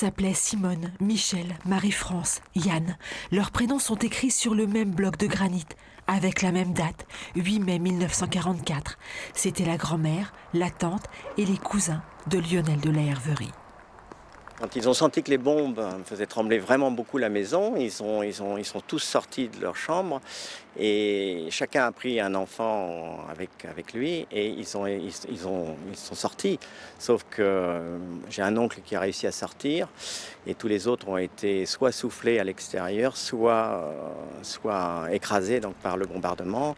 s'appelaient Simone, Michel, Marie-France, Yann. Leurs prénoms sont écrits sur le même bloc de granit, avec la même date, 8 mai 1944. C'était la grand-mère, la tante et les cousins de Lionel de la Herverie. Quand ils ont senti que les bombes faisaient trembler vraiment beaucoup la maison, ils sont tous sortis de leur chambre et chacun a pris un enfant avec lui et ils sont sortis. Sauf que j'ai un oncle qui a réussi à sortir et tous les autres ont été soit soufflés à l'extérieur, soit écrasés donc, par le bombardement.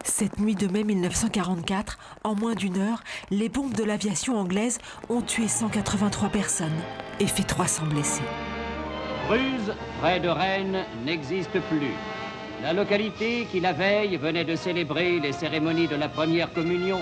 Cette nuit de mai 1944, en moins d'une heure, les bombes de l'aviation anglaise ont tué 183 personnes et fait 300 blessés. Bruz, près de Rennes, n'existe plus. La localité qui, la veille, venait de célébrer les cérémonies de la première communion,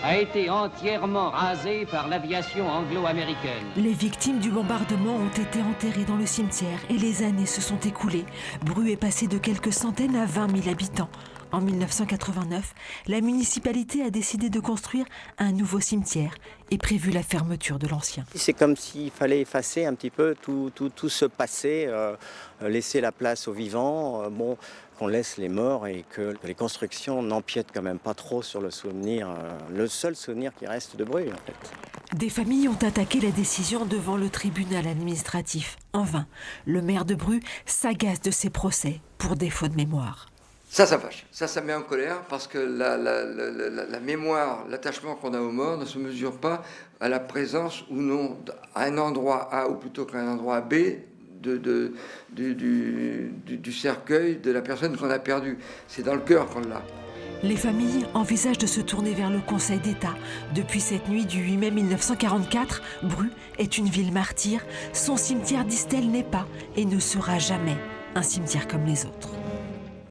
a été entièrement rasée par l'aviation anglo-américaine. Les victimes du bombardement ont été enterrées dans le cimetière et les années se sont écoulées. Bru est passé de quelques centaines à 20 000 habitants. En 1989, la municipalité a décidé de construire un nouveau cimetière et prévu la fermeture de l'ancien. C'est comme s'il fallait effacer un petit peu tout ce passé, laisser la place aux vivants, qu'on laisse les morts et que les constructions n'empiètent quand même pas trop sur le souvenir, le seul souvenir qui reste de Bru en fait. Des familles ont attaqué la décision devant le tribunal administratif. En vain, le maire de Bru s'agace de ces procès pour défaut de mémoire. Ça fâche, ça met en colère parce que la mémoire, l'attachement qu'on a aux morts ne se mesure pas à la présence ou non à un endroit A ou plutôt qu'à un endroit B du cercueil de la personne qu'on a perdue. C'est dans le cœur qu'on l'a. Les familles envisagent de se tourner vers le Conseil d'État. Depuis cette nuit du 8 mai 1944, Bru est une ville martyre. Son cimetière, disent-elles, n'est pas et ne sera jamais un cimetière comme les autres.